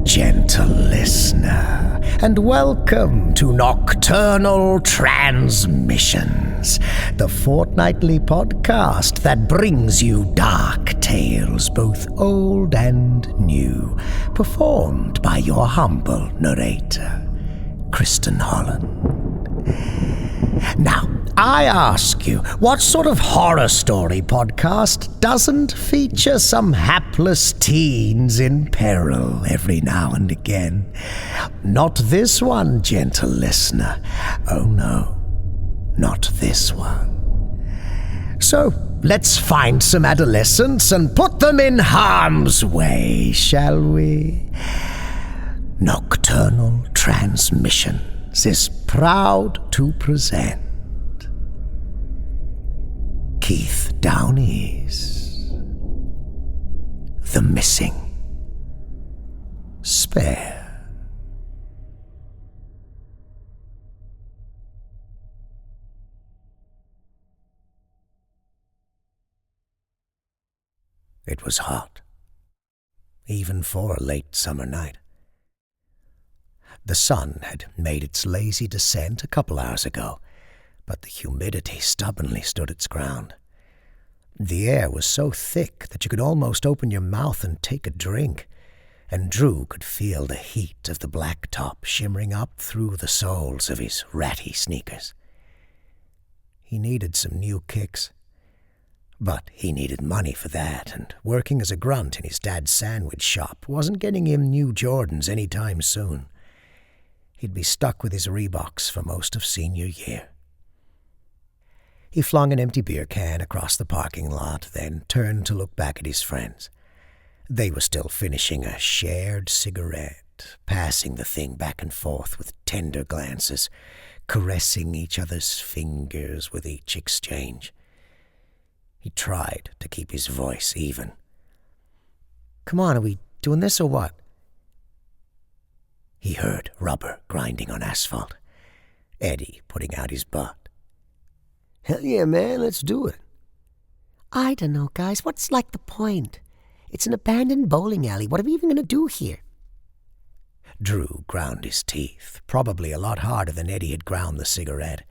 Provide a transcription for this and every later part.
gentle listener, and welcome to Nocturnal Transmissions, the fortnightly podcast that brings you dark tales, both old and new, performed by your humble narrator, Kristin Holland. Now, I ask you, what sort of horror story podcast doesn't feature some hapless teens in peril every now and again? Not this one, gentle listener. Oh no, not this one. So, let's find some adolescents and put them in harm's way, shall we? Nocturnal Transmissions is proud to present Keith Downey's The Missing Spare. It was hot, even for a late summer night. The sun had made its lazy descent a couple hours ago, but the humidity stubbornly stood its ground. The air was so thick that you could almost open your mouth and take a drink, and Drew could feel the heat of the blacktop shimmering up through the soles of his ratty sneakers. He needed some new kicks, but he needed money for that, and working as a grunt in his dad's sandwich shop wasn't getting him new Jordans any time soon. He'd be stuck with his Reeboks for most of senior year. He flung an empty beer can across the parking lot, then turned to look back at his friends. They were still finishing a shared cigarette, passing the thing back and forth with tender glances, caressing each other's fingers with each exchange. He tried to keep his voice even. "Come on, are we doing this or what?" He heard rubber grinding on asphalt. Eddie putting out his butt. "Hell yeah, man, let's do it." "I don't know, guys. What's like the point? It's an abandoned bowling alley. What are we even going to do here?" Drew ground his teeth, probably a lot harder than Eddie had ground the cigarette.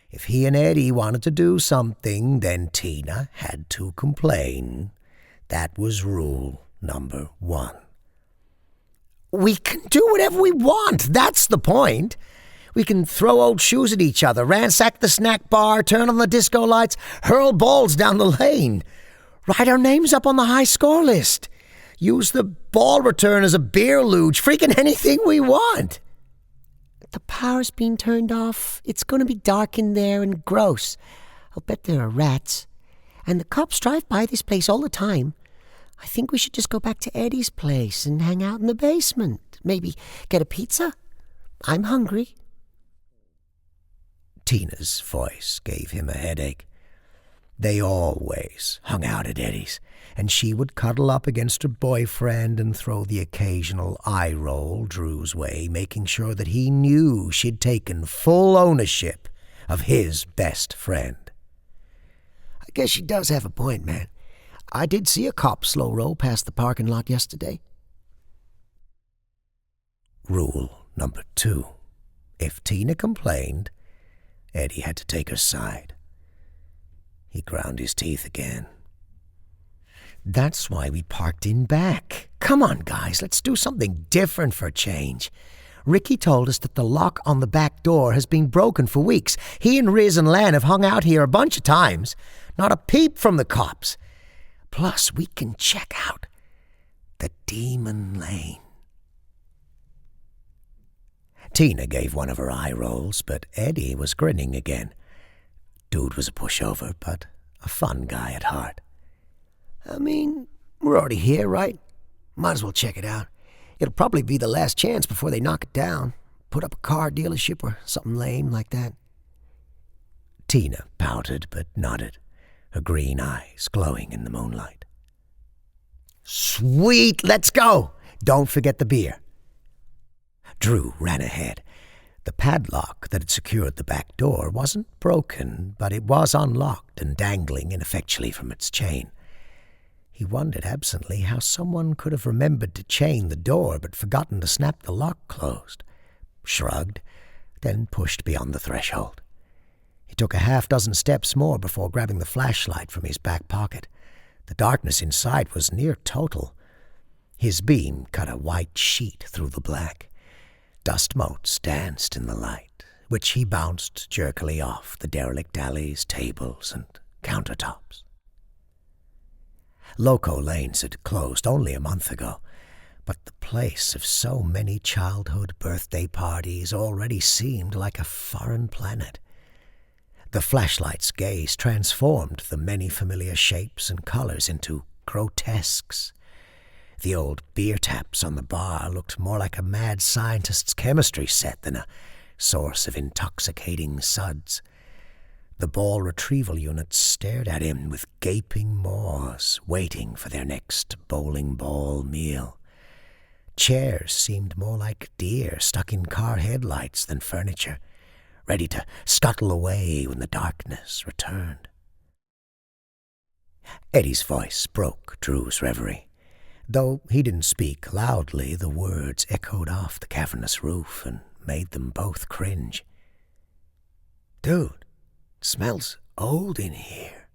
If he and Eddie wanted to do something, then Tina had to complain. That was rule number 1. We can do whatever we want. That's the point. We can throw old shoes at each other, ransack the snack bar, turn on the disco lights, hurl balls down the lane, write our names up on the high score list, use the ball return as a beer luge, freaking anything we want. The power's being turned off. It's going to be dark in there and gross. I'll bet there are rats. And the cops drive by this place all the time. I think we should just go back to Eddie's place and hang out in the basement. Maybe get a pizza? I'm hungry. Tina's voice gave him a headache. They always hung out at Eddie's, and she would cuddle up against her boyfriend and throw the occasional eye roll Drew's way, making sure that he knew she'd taken full ownership of his best friend. I guess she does have a point, man. I did see a cop slow roll past the parking lot yesterday. Rule number 2. If Tina complained, Eddie had to take her side. He ground his teeth again. That's why we parked in back. Come on, guys, let's do something different for a change. Ricky told us that the lock on the back door has been broken for weeks. He and Riz and Lan have hung out here a bunch of times. Not a peep from the cops. Plus, we can check out the Demon Lane. Tina gave one of her eye rolls, but Eddie was grinning again. Dude was a pushover, but a fun guy at heart. I mean, we're already here, right? Might as well check it out. It'll probably be the last chance before they knock it down. Put up a car dealership or something lame like that. Tina pouted but nodded, her green eyes glowing in the moonlight. Sweet, let's go! Don't forget the beer. Drew ran ahead. The padlock that had secured the back door wasn't broken, but it was unlocked and dangling ineffectually from its chain. He wondered absently how someone could have remembered to chain the door but forgotten to snap the lock closed. Shrugged, then pushed beyond the threshold. He took a half-dozen steps more before grabbing the flashlight from his back pocket. The darkness inside was near total. His beam cut a white sheet through the black. Dust motes danced in the light, which he bounced jerkily off the derelict alleys, tables, and countertops. Loco Lanes had closed only a month ago, but the place of so many childhood birthday parties already seemed like a foreign planet. The flashlight's gaze transformed the many familiar shapes and colors into grotesques. The old beer taps on the bar looked more like a mad scientist's chemistry set than a source of intoxicating suds. The ball retrieval units stared at him with gaping maws, waiting for their next bowling ball meal. Chairs seemed more like deer stuck in car headlights than furniture, ready to scuttle away when the darkness returned. Eddie's voice broke Drew's reverie. Though he didn't speak loudly, the words echoed off the cavernous roof and made them both cringe. "Dude, it smells old in here,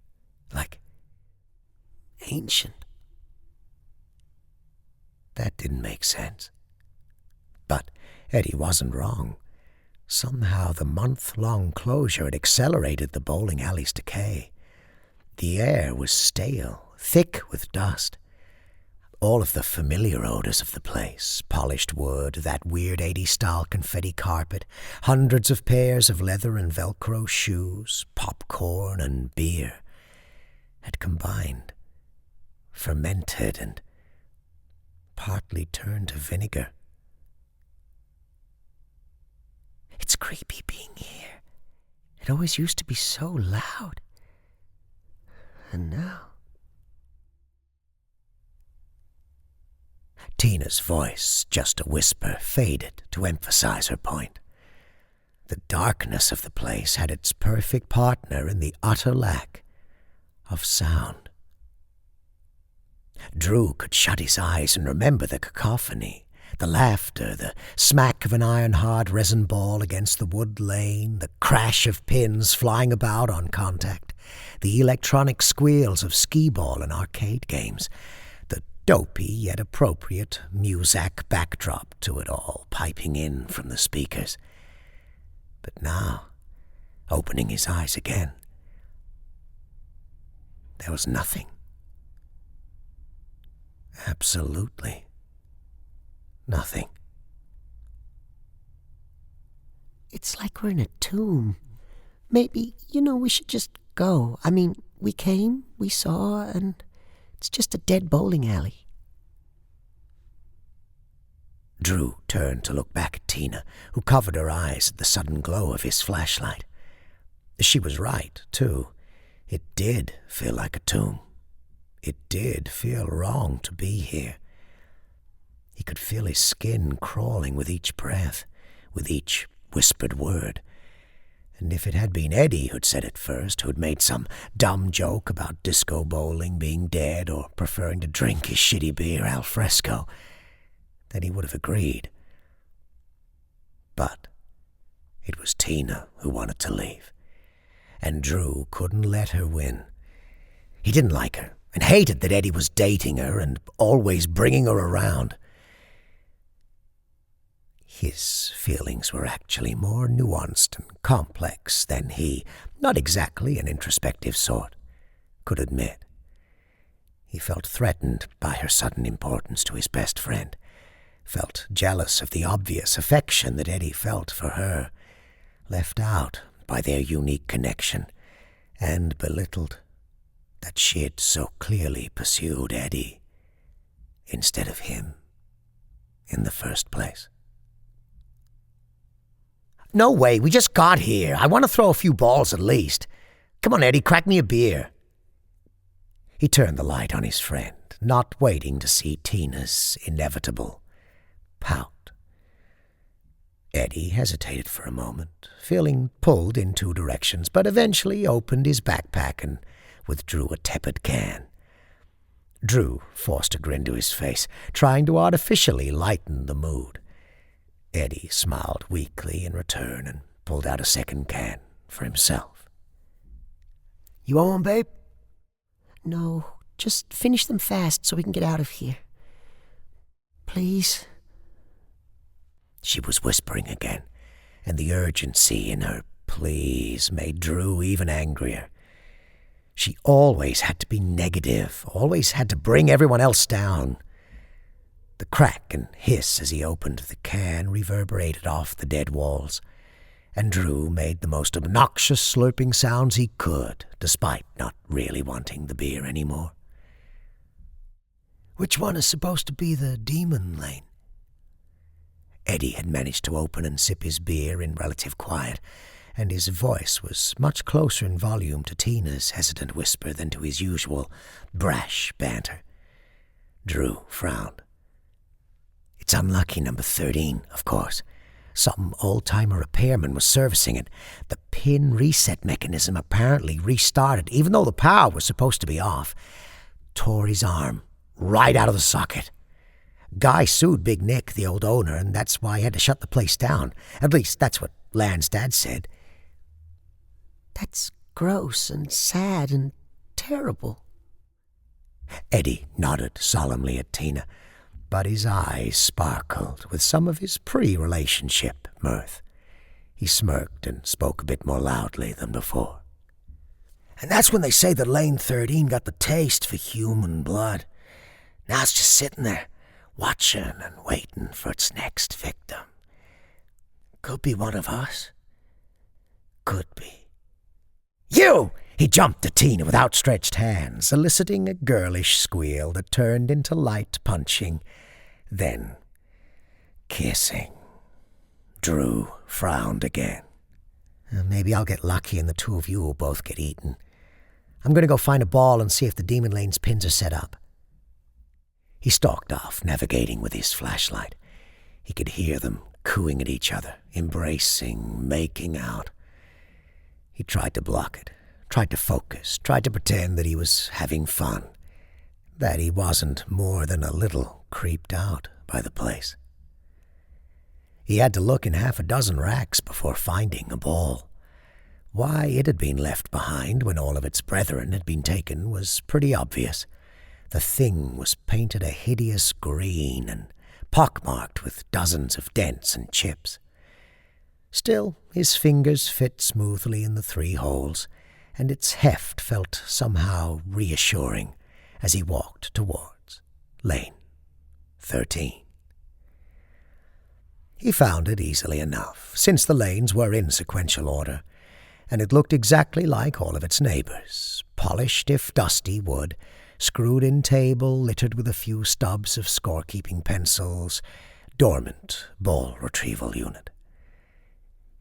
like ancient." That didn't make sense. But Eddie wasn't wrong. Somehow the month-long closure had accelerated the bowling alley's decay. The air was stale, thick with dust. All of the familiar odors of the place, polished wood, that weird 80s-style confetti carpet, hundreds of pairs of leather and Velcro shoes, popcorn and beer, had combined, fermented, and partly turned to vinegar. "It's creepy being here. It always used to be so loud. And now..." Tina's voice, just a whisper, faded to emphasize her point. The darkness of the place had its perfect partner in the utter lack of sound. Drew could shut his eyes and remember the cacophony, the laughter, the smack of an iron-hard resin ball against the wood lane, the crash of pins flying about on contact, the electronic squeals of skee-ball and arcade games, the dopey yet appropriate Muzak backdrop to it all piping in from the speakers. But now, opening his eyes again, there was nothing. Absolutely nothing. It's like we're in a tomb. Maybe, we should just go. I mean, we came, we saw, and it's just a dead bowling alley. Drew turned to look back at Tina, who covered her eyes at the sudden glow of his flashlight. She was right, too. It did feel like a tomb. It did feel wrong to be here. He could feel his skin crawling with each breath, with each whispered word. And if it had been Eddie who'd said it first, who'd made some dumb joke about disco bowling being dead or preferring to drink his shitty beer al fresco, then he would have agreed. But it was Tina who wanted to leave, and Drew couldn't let her win. He didn't like her, and hated that Eddie was dating her and always bringing her around. His feelings were actually more nuanced and complex than he, not exactly an introspective sort, could admit. He felt threatened by her sudden importance to his best friend, felt jealous of the obvious affection that Eddie felt for her, left out by their unique connection, and belittled that she'd so clearly pursued Eddie instead of him in the first place. "No way, we just got here. I want to throw a few balls at least. Come on, Eddie, crack me a beer." He turned the light on his friend, not waiting to see Tina's inevitable pout. Eddie hesitated for a moment, feeling pulled in two directions, but eventually opened his backpack and withdrew a tepid can. Drew forced a grin to his face, trying to artificially lighten the mood. Eddie smiled weakly in return and pulled out a second can for himself. You want one, babe? No, just finish them fast so we can get out of here. Please. She was whispering again, and the urgency in her please made Drew even angrier. She always had to be negative, always had to bring everyone else down. The crack and hiss as he opened the can reverberated off the dead walls, and Drew made the most obnoxious slurping sounds he could, despite not really wanting the beer anymore. Which one is supposed to be the demon lane? Eddie had managed to open and sip his beer in relative quiet, and his voice was much closer in volume to Tina's hesitant whisper than to his usual brash banter. Drew frowned. It's unlucky number 13, of course. Some old-timer repairman was servicing it. The pin reset mechanism apparently restarted, even though the power was supposed to be off. Tore his arm right out of the socket. Guy sued Big Nick, the old owner, and that's why he had to shut the place down. At least that's what Lan's dad said. That's gross and sad and terrible. Eddie nodded solemnly at Tina, but his eyes sparkled with some of his pre-relationship mirth. He smirked and spoke a bit more loudly than before. And that's when they say that Lane 13 got the taste for human blood. Now it's just sitting there, watching and waiting for its next victim. Could be one of us. Could be. You! He jumped at Tina with outstretched hands, eliciting a girlish squeal that turned into light punching, then kissing. Drew frowned again. Maybe I'll get lucky and the two of you will both get eaten. I'm going to go find a ball and see if the Demon Lane's pins are set up. He stalked off, navigating with his flashlight. He could hear them cooing at each other, embracing, making out. He tried to block it, tried to focus, tried to pretend that he was having fun, that he wasn't more than a little creeped out by the place. He had to look in half a dozen racks before finding a ball. Why it had been left behind when all of its brethren had been taken was pretty obvious. The thing was painted a hideous green and pockmarked with dozens of dents and chips. Still, his fingers fit smoothly in the 3 holes, and its heft felt somehow reassuring as he walked towards Lane 13. He found it easily enough, since the lanes were in sequential order, and it looked exactly like all of its neighbors, polished if dusty wood, screwed-in table littered with a few stubs of scorekeeping pencils, dormant ball retrieval unit.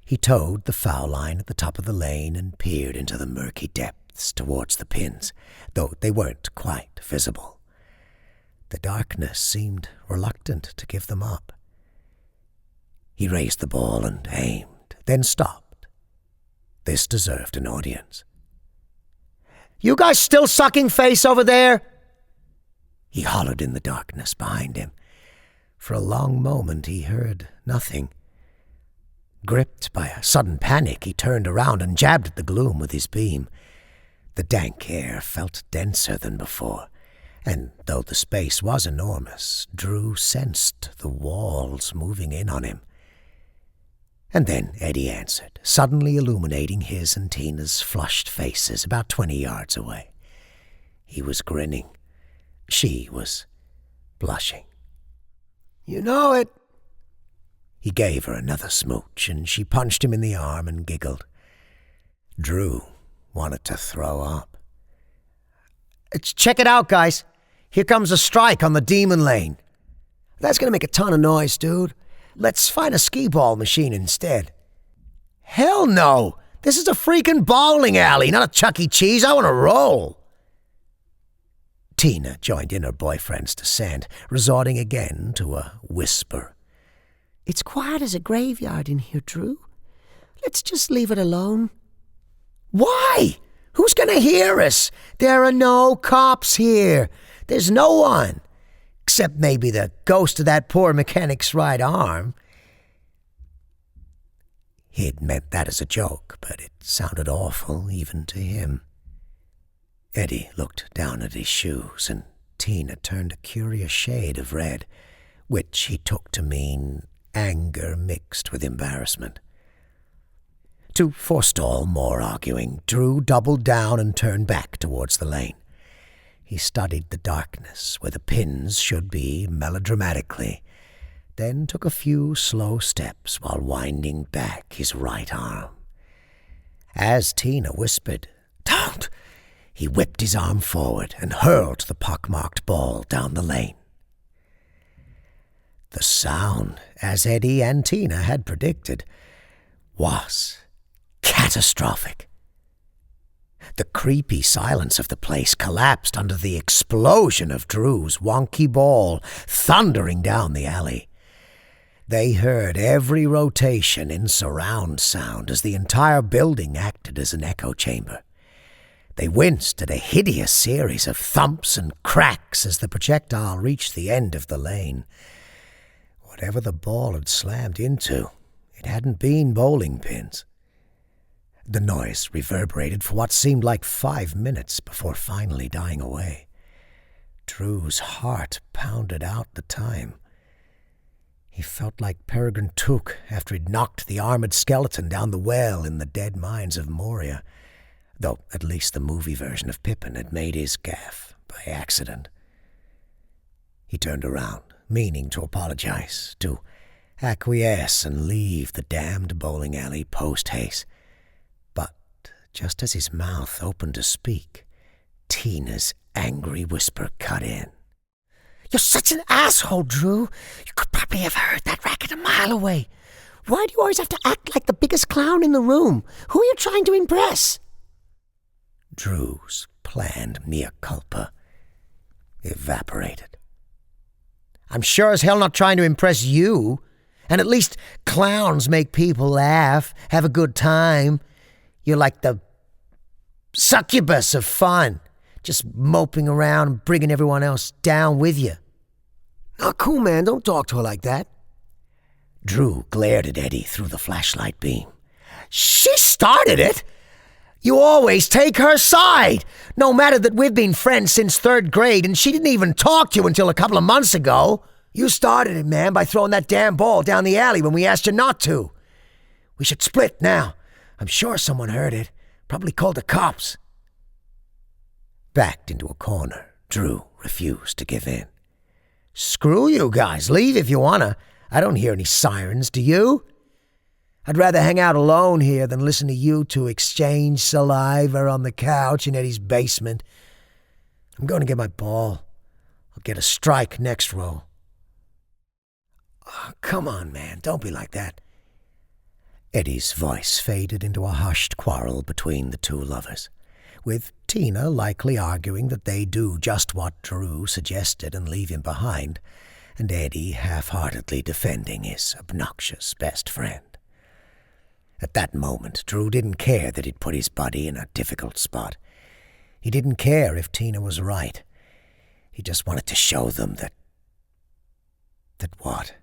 He towed the foul line at the top of the lane and peered into the murky depths towards the pins, though they weren't quite visible. The darkness seemed reluctant to give them up. He raised the ball and aimed, then stopped. This deserved an audience. "You guys still sucking face over there?" He hollered in the darkness behind him. For a long moment he heard nothing. Gripped by a sudden panic, he turned around and jabbed at the gloom with his beam. The dank air felt denser than before, and though the space was enormous, Drew sensed the walls moving in on him. And then Eddie answered, suddenly illuminating his and Tina's flushed faces about 20 yards away. He was grinning. She was blushing. "You know it." He gave her another smooch, and she punched him in the arm and giggled. Drew wanted to throw up. "Check it out, guys. Here comes a strike on the Demon Lane." "That's going to make a ton of noise, dude. Let's find a skee-ball machine instead." "Hell no! This is a freaking bowling alley, not a Chuck E. Cheese. I want to roll." Tina joined in her boyfriend's dissent, resorting again to a whisper. It's quiet as a graveyard in here, Drew. Let's just leave it alone. "Why? Who's going to hear us? There are no cops here. There's no one, except maybe the ghost of that poor mechanic's right arm. He'd meant that as a joke, but it sounded awful even to him. Eddie looked down at his shoes, and Tina turned a curious shade of red, which he took to mean anger mixed with embarrassment. To forestall more arguing, Drew doubled down and turned back towards the lane. He studied the darkness where the pins should be melodramatically, then took a few slow steps while winding back his right arm. As Tina whispered, "Don't!" he whipped his arm forward and hurled the pockmarked ball down the lane. The sound, as Eddie and Tina had predicted, was catastrophic. The creepy silence of the place collapsed under the explosion of Drew's wonky ball thundering down the alley. They heard every rotation in surround sound as the entire building acted as an echo chamber. They winced at a hideous series of thumps and cracks as the projectile reached the end of the lane. Whatever the ball had slammed into, it hadn't been bowling pins. The noise reverberated for what seemed like 5 minutes before finally dying away. Drew's heart pounded out the time. He felt like Peregrine Took after he'd knocked the armored skeleton down the well in the dead mines of Moria, though at least the movie version of Pippin had made his gaffe by accident. He turned around, meaning to apologize, to acquiesce and leave the damned bowling alley post-haste. But just as his mouth opened to speak, Tina's angry whisper cut in. You're such an asshole, Drew. You could probably have heard that racket a mile away. Why do you always have to act like the biggest clown in the room? Who are you trying to impress? Drew's planned mea culpa evaporated. I'm sure as hell not trying to impress you. And at least clowns make people laugh, have a good time. You're like the succubus of fun, just moping around and bringing everyone else down with you. Oh, cool, man. Don't talk to her like that. Drew glared at Eddie through the flashlight beam. She started it. You always take her side, no matter that we've been friends since 3rd grade and she didn't even talk to you until a couple of months ago. You started it, man, by throwing that damn ball down the alley when we asked you not to. We should split now. I'm sure someone heard it. Probably called the cops. Backed into a corner, Drew refused to give in. Screw you guys. Leave if you wanna. I don't hear any sirens, do you? I'd rather hang out alone here than listen to you two exchange saliva on the couch in Eddie's basement. I'm going to get my ball. I'll get a strike next roll. Oh, come on, man. Don't be like that. Eddie's voice faded into a hushed quarrel between the two lovers, with Tina likely arguing that they do just what Drew suggested and leave him behind, and Eddie half-heartedly defending his obnoxious best friend. At that moment, Drew didn't care that he'd put his buddy in a difficult spot. He didn't care if Tina was right. He just wanted to show them that what?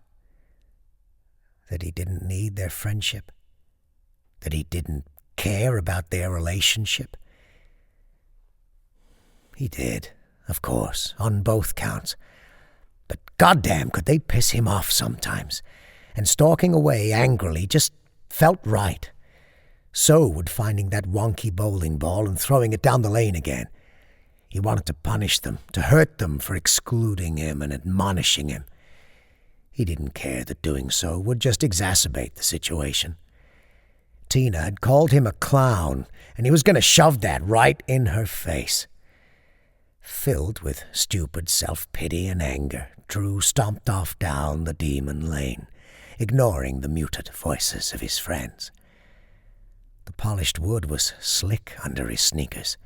That he didn't need their friendship? That he didn't care about their relationship? He did, of course, on both counts. But goddamn, could they piss him off sometimes. And stalking away angrily just felt right. So would finding that wonky bowling ball and throwing it down the lane again. He wanted to punish them, to hurt them for excluding him and admonishing him. He didn't care that doing so would just exacerbate the situation. Tina had called him a clown, and he was going to shove that right in her face. Filled with stupid self-pity and anger, Drew stomped off down the demon lane, ignoring the muted voices of his friends. The polished wood was slick under his sneakers,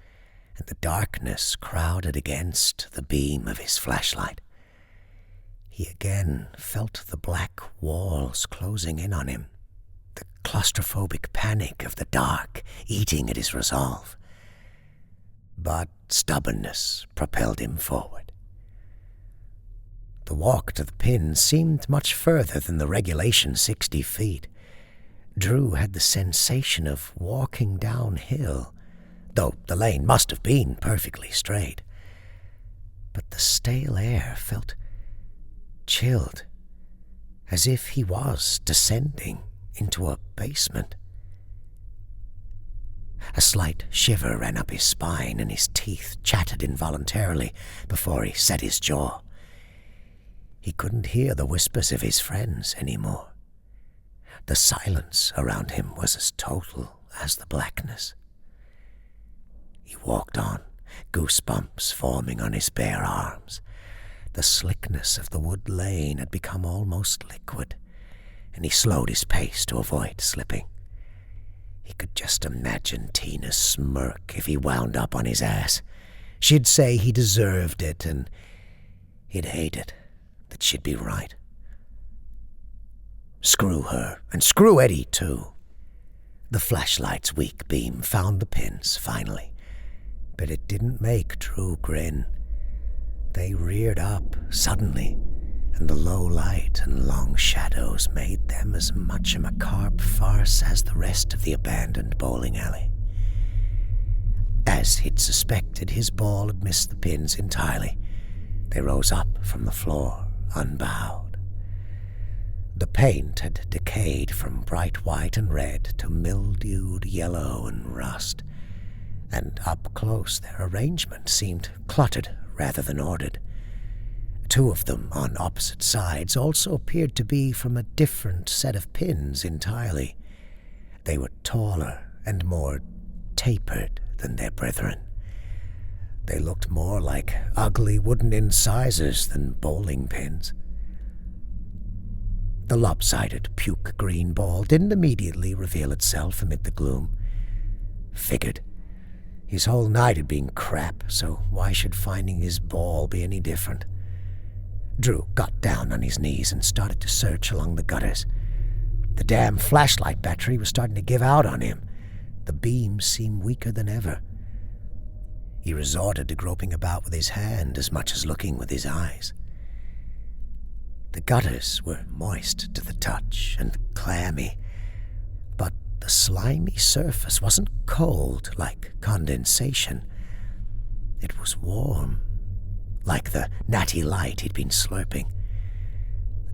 and the darkness crowded against the beam of his flashlight. He again felt the black walls closing in on him, the claustrophobic panic of the dark eating at his resolve. But stubbornness propelled him forward. The walk to the pins seemed much further than the regulation 60 feet. Drew had the sensation of walking downhill, though the lane must have been perfectly straight. But the stale air felt chilled, as if he was descending into a basement. A slight shiver ran up his spine, and his teeth chattered involuntarily before he set his jaw. He couldn't hear the whispers of his friends anymore. The silence around him was as total as the blackness. He walked on, goosebumps forming on his bare arms. The slickness of the wood lane had become almost liquid, and he slowed his pace to avoid slipping. He could just imagine Tina smirk if he wound up on his ass. She'd say he deserved it, and he'd hate it that she'd be right. Screw her, and screw Eddie too. The flashlight's weak beam found the pins, finally, but it didn't make Drew grin. They reared up suddenly, and the low light and long shadows made them as much a macabre farce as the rest of the abandoned bowling alley. As he'd suspected, his ball had missed the pins entirely. They rose up from the floor, unbowed. The paint had decayed from bright white and red to mildewed yellow and rust, and up close their arrangement seemed cluttered rather than ordered. Two of them on opposite sides also appeared to be from a different set of pins entirely. They were taller and more tapered than their brethren. They looked more like ugly wooden incisors than bowling pins. The lopsided puke green ball didn't immediately reveal itself amid the gloom. Figured. His whole night had been crap, so why should finding his ball be any different? Drew got down on his knees and started to search along the gutters. The damn flashlight battery was starting to give out on him. The beams seemed weaker than ever. He resorted to groping about with his hand as much as looking with his eyes. The gutters were moist to the touch and clammy, but the slimy surface wasn't cold like condensation. It was warm, like the natty light he'd been slurping.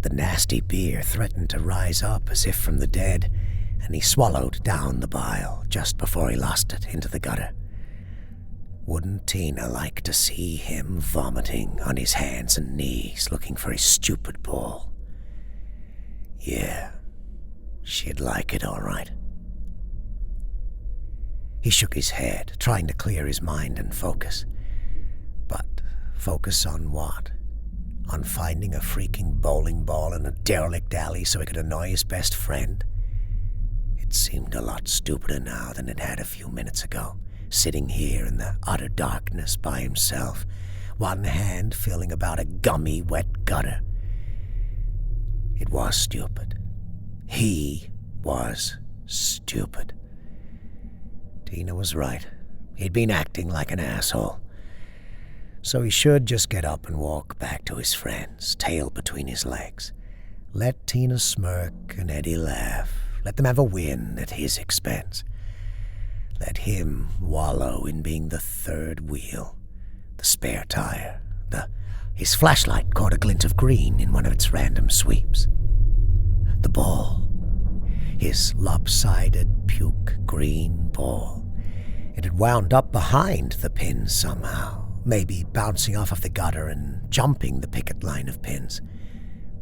The nasty beer threatened to rise up as if from the dead, and he swallowed down the bile just before he lost it into the gutter. Wouldn't Tina like to see him vomiting on his hands and knees looking for his stupid ball? Yeah, she'd like it all right. He shook his head, trying to clear his mind and focus. But focus on what? On finding a freaking bowling ball in a derelict alley so he could annoy his best friend? It seemed a lot stupider now than it had a few minutes ago, sitting here in the utter darkness by himself, one hand feeling about a gummy, wet gutter. It was stupid. He was stupid. Tina was right. He'd been acting like an asshole. So he should just get up and walk back to his friends, tail between his legs. Let Tina smirk and Eddie laugh. Let them have a win at his expense. Let him wallow in being the third wheel, the spare tire. His flashlight caught a glint of green in one of its random sweeps. The ball. His lopsided puke green ball. It had wound up behind the pins somehow, maybe bouncing off of the gutter and jumping the picket line of pins.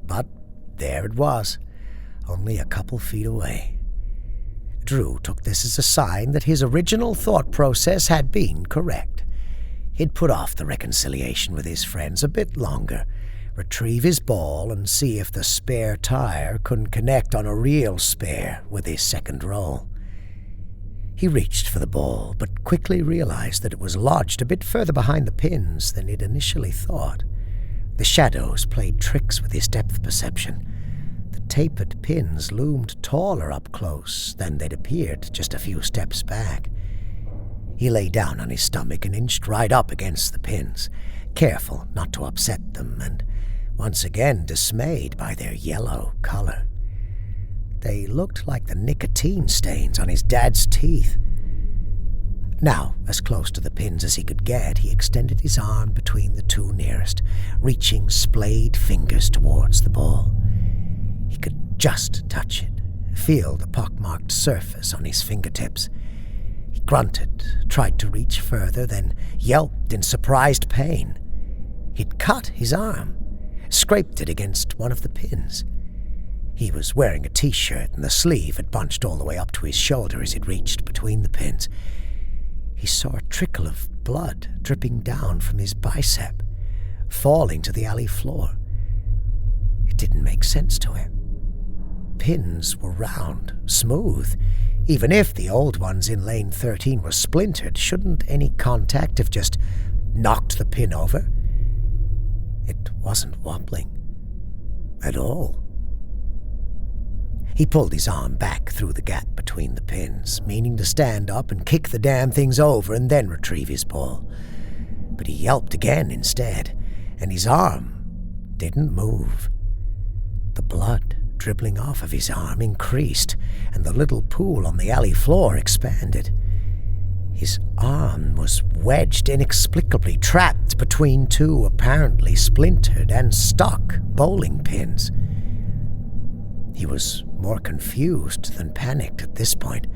But there it was, only a couple feet away. Drew took this as a sign that his original thought process had been correct. He'd put off the reconciliation with his friends a bit longer, retrieve his ball and see if the spare tire couldn't connect on a real spare with his second roll. He reached for the ball, but quickly realized that it was lodged a bit further behind the pins than he'd initially thought. The shadows played tricks with his depth perception. The tapered pins loomed taller up close than they'd appeared just a few steps back. He lay down on his stomach and inched right up against the pins, careful not to upset them, and once again dismayed by their yellow color. They looked like the nicotine stains on his dad's teeth. Now, as close to the pins as he could get, he extended his arm between the two nearest, reaching splayed fingers towards the ball. He could just touch it, feel the pockmarked surface on his fingertips. He grunted, tried to reach further, then yelped in surprised pain. He'd cut his arm, scraped it against one of the pins. He was wearing a t-shirt, and the sleeve had bunched all the way up to his shoulder as it reached between the pins. He saw a trickle of blood dripping down from his bicep, falling to the alley floor. It didn't make sense to him. Pins were round, smooth. Even if the old ones in lane 13 were splintered, shouldn't any contact have just knocked the pin over? It wasn't wobbling at all. He pulled his arm back through the gap between the pins, meaning to stand up and kick the damn things over and then retrieve his ball. But he yelped again instead, and his arm didn't move. The blood dribbling off of his arm increased, and the little pool on the alley floor expanded. His arm was wedged inexplicably, trapped between two apparently splintered and stuck bowling pins. He was more confused than panicked at this point.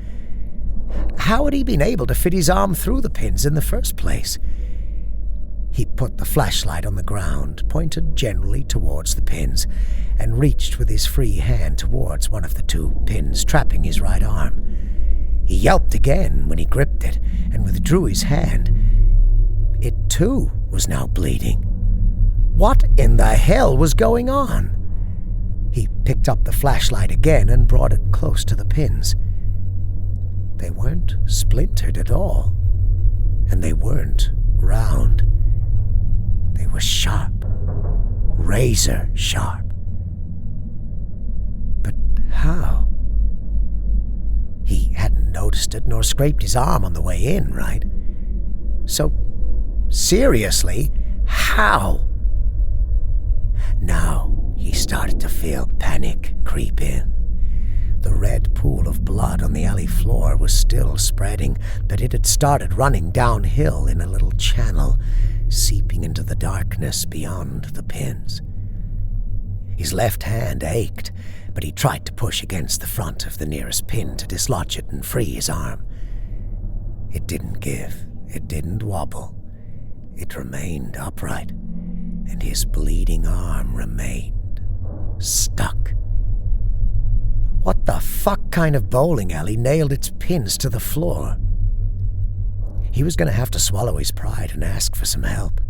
How had he been able to fit his arm through the pins in the first place? He put the flashlight on the ground, pointed generally towards the pins, and reached with his free hand towards one of the two pins trapping his right arm. He yelped again when he gripped it and withdrew his hand. It too was now bleeding. What in the hell was going on? He picked up the flashlight again and brought it close to the pins. They weren't splintered at all, and they weren't round. They were sharp, razor sharp. But how? He hadn't noticed it nor scraped his arm on the way in, right? So, seriously, how? Now he started to feel panic creep in. The red pool of blood on the alley floor was still spreading, but it had started running downhill in a little channel, seeping into the darkness beyond the pins. His left hand ached, but he tried to push against the front of the nearest pin to dislodge it and free his arm. It didn't give. It didn't wobble. It remained upright, and his bleeding arm remained stuck. What the fuck kind of bowling alley nailed its pins to the floor? He was going to have to swallow his pride and ask for some help.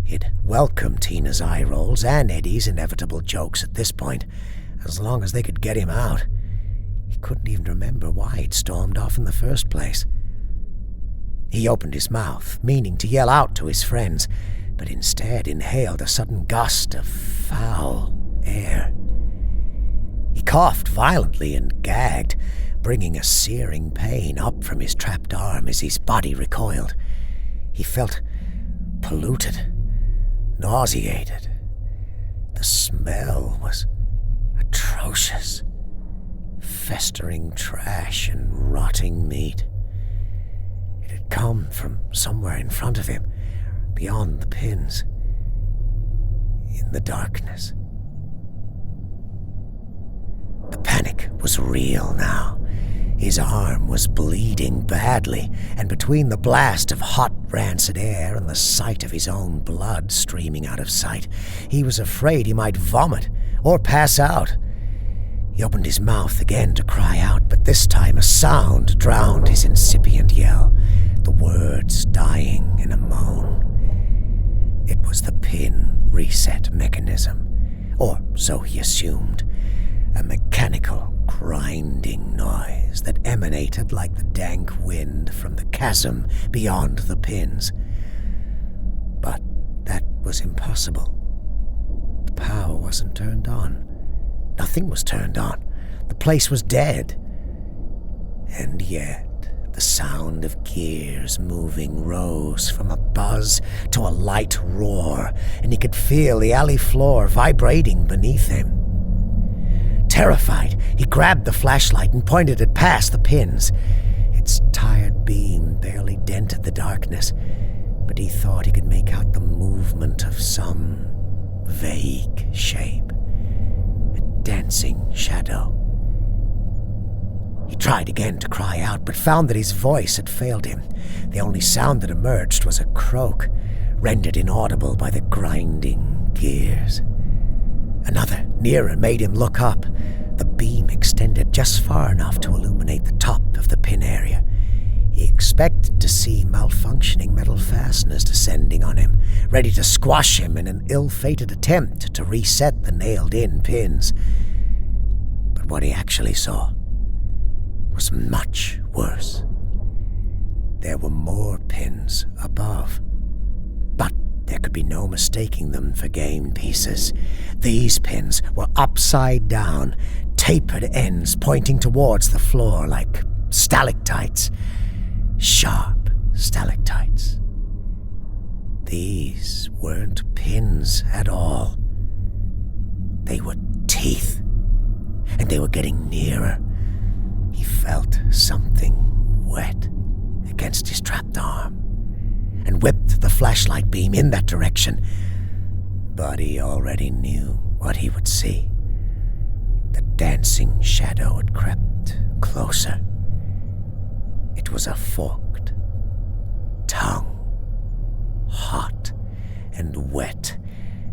He'd welcome Tina's eye rolls and Eddie's inevitable jokes at this point, as long as they could get him out. He couldn't even remember why he'd stormed off in the first place. He opened his mouth, meaning to yell out to his friends, but instead inhaled a sudden gust of foul air. He coughed violently and gagged, bringing a searing pain up from his trapped arm as his body recoiled. He felt polluted, nauseated. The smell was atrocious. Festering trash and rotting meat. It had come from somewhere in front of him, beyond the pins, in the darkness. The panic was real now. His arm was bleeding badly, and between the blast of hot, rancid air and the sight of his own blood streaming out of sight, he was afraid he might vomit or pass out. He opened his mouth again to cry out, but this time a sound drowned his incipient yell, the words dying in a moan. It was the pin reset mechanism, or so he assumed, a mechanical grinding noise that emanated like the dank wind from the chasm beyond the pins. But that was impossible. The power wasn't turned on. Nothing was turned on. The place was dead. And yet, The sound of gears moving rose from a buzz to a light roar, and he could feel the alley floor vibrating beneath him. Terrified, he grabbed the flashlight and pointed it past the pins. Its tired beam barely dented the darkness, but he thought he could make out the movement of some vague shape, a dancing shadow. He tried again to cry out, but found that his voice had failed him. The only sound that emerged was a croak, rendered inaudible by the grinding gears. Another, nearer, made him look up. The beam extended just far enough to illuminate the top of the pin area. He expected to see malfunctioning metal fasteners descending on him, ready to squash him in an ill-fated attempt to reset the nailed-in pins. But what he actually saw was much worse. There were more pins above, but there could be no mistaking them for game pieces. These pins were upside down, tapered ends pointing towards the floor like stalactites. Sharp stalactites. These weren't pins at all. They were teeth, and they were getting nearer. He felt something wet against his trapped arm and whipped the flashlight beam in that direction. But he already knew what he would see. The dancing shadow had crept closer. It was a forked tongue, hot and wet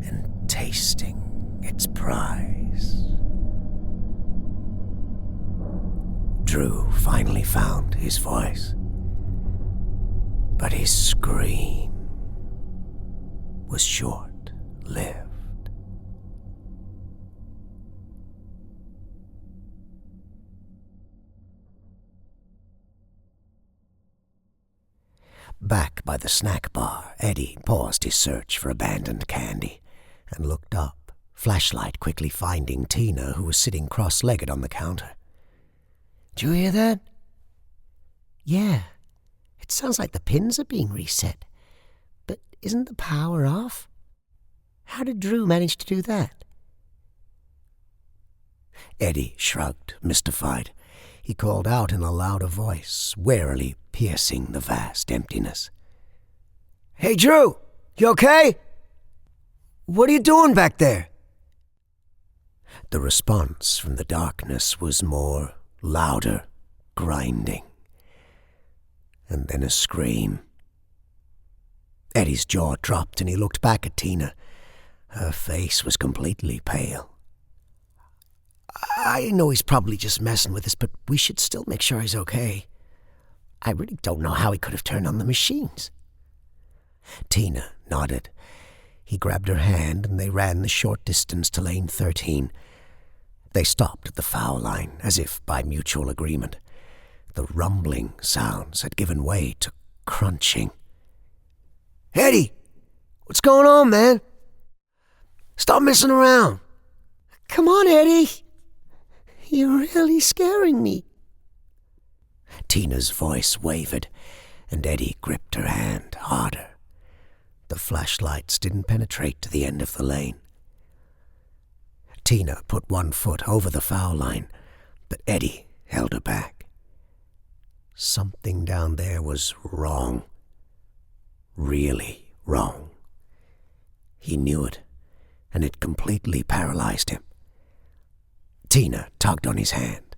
and tasting its prize. Drew finally found his voice, but his scream was short-lived. Back by the snack bar, Eddie paused his search for abandoned candy and looked up, flashlight quickly finding Tina, who was sitting cross-legged on the counter. "Did you hear that?" "Yeah. It sounds like the pins are being reset. But isn't the power off? How did Drew manage to do that?" Eddie shrugged, mystified. He called out in a louder voice, warily piercing the vast emptiness. "Hey, Drew! You okay? What are you doing back there?" The response from the darkness was more louder, grinding, and then a scream. Eddie's jaw dropped and he looked back at Tina. Her face was completely pale. "I know he's probably just messing with us, but we should still make sure he's okay. I really don't know how he could have turned on the machines." Tina nodded. He grabbed her hand and they ran the short distance to lane 13. They stopped at the foul line, as if by mutual agreement. The rumbling sounds had given way to crunching. "Eddie! What's going on, man? Stop messing around." "Come on, Eddie. You're really scaring me." Tina's voice wavered, and Eddie gripped her hand harder. The flashlights didn't penetrate to the end of the lane. Tina put one foot over the foul line, but Eddie held her back. Something down there was wrong. Really wrong. He knew it, and it completely paralyzed him. Tina tugged on his hand.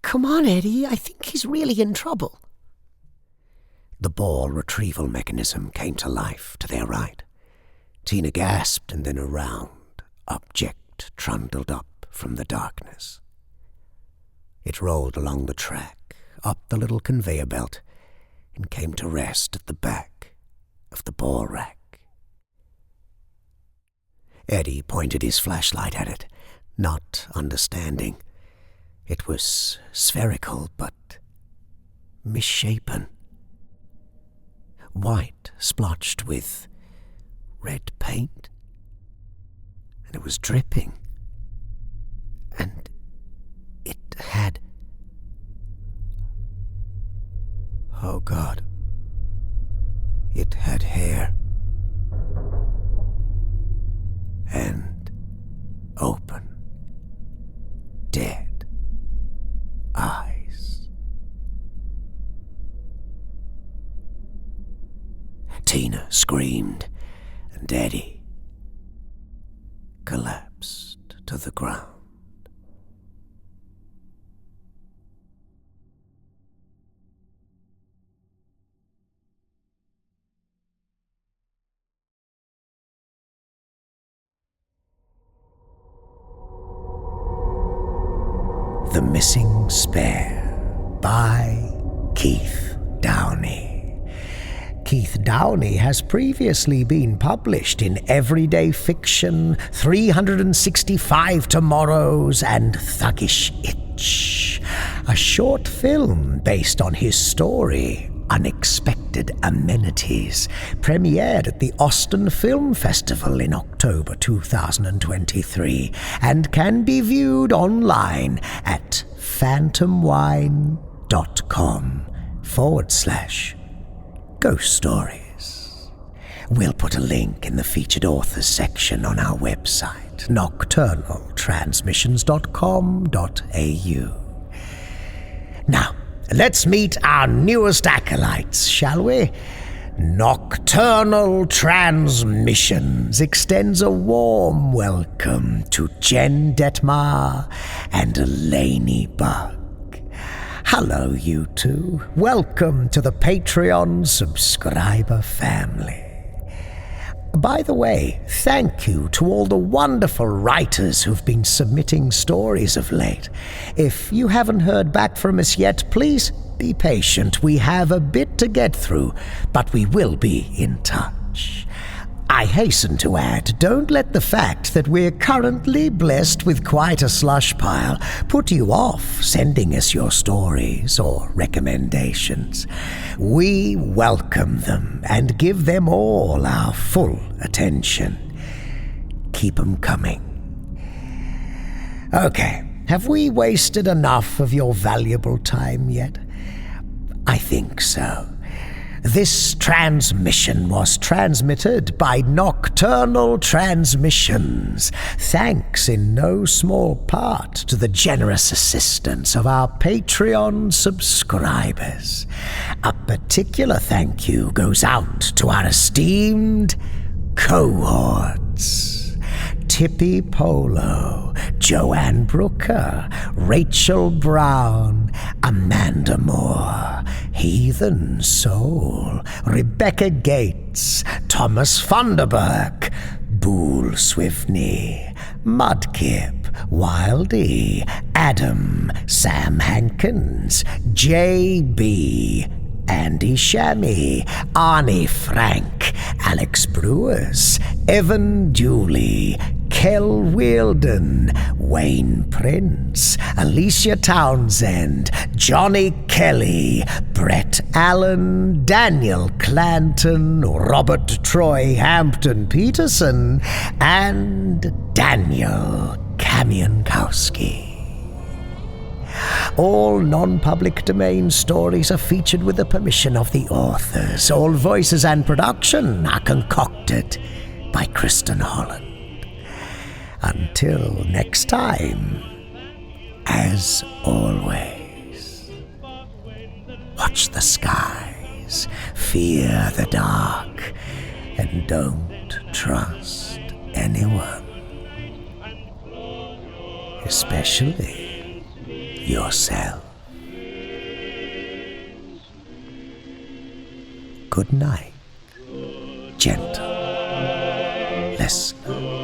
"Come on, Eddie. I think he's really in trouble." The ball retrieval mechanism came to life to their right. Tina gasped, and then a round object trundled up from the darkness. It rolled along the track, up the little conveyor belt, and came to rest at the back of the ball rack. Eddie pointed his flashlight at it, not understanding. It was spherical, but misshapen. White splotched with red paint, and it was dripping. And it had Oh God. It had hair. And open, dead eyes. Tina screamed, and Eddie collapsed to the ground. The Missing Spare by Keith Downey. Keith Downey has previously been published in Everyday Fiction, 365 Tomorrows, and Thuggish Itch, a short film based on his story, Unexpected Amenities, premiered at the Austin Film Festival in October 2023 and can be viewed online at phantomwine.com/ghost stories. We'll put a link in the featured authors section on our website, nocturnaltransmissions.com.au. Now, let's meet our newest acolytes, shall we? Nocturnal Transmissions extends a warm welcome to Jen Detmar and Elaney Buck. Hello, you two. Welcome to the Patreon subscriber family. By the way, thank you to all the wonderful writers who've been submitting stories of late. If you haven't heard back from us yet, please be patient. We have a bit to get through, but we will be in touch. I hasten to add, don't let the fact that we're currently blessed with quite a slush pile put you off sending us your stories or recommendations. We welcome them and give them all our full attention. Keep 'em coming. Okay, have we wasted enough of your valuable time yet? I think so. This transmission was transmitted by Nocturnal Transmissions, thanks in no small part to the generous assistance of our Patreon subscribers. A particular thank you goes out to our esteemed cohorts. Tippy Polo, Joanne Brooker, Rachel Brown, Amanda Moore, Heathen Soul, Rebecca Gates, Thomas Funderburg, Boole Swiftney, Mudkip, Wildy, Adam, Sam Hankins, J.B., Andy Shammy, Arnie Frank, Alex Brewers, Evan Dooley, Kel Wielden, Wayne Prince, Alicia Townsend, Johnny Kelly, Brett Allen, Daniel Clanton, Robert Troy Hampton Peterson, and Daniel Kamienkowski. All non-public domain stories are featured with the permission of the authors. All voices and production are concocted by Kristin Holland. Until next time, as always, watch the skies, fear the dark, and don't trust anyone, especially yourself. Good night, gentle listener.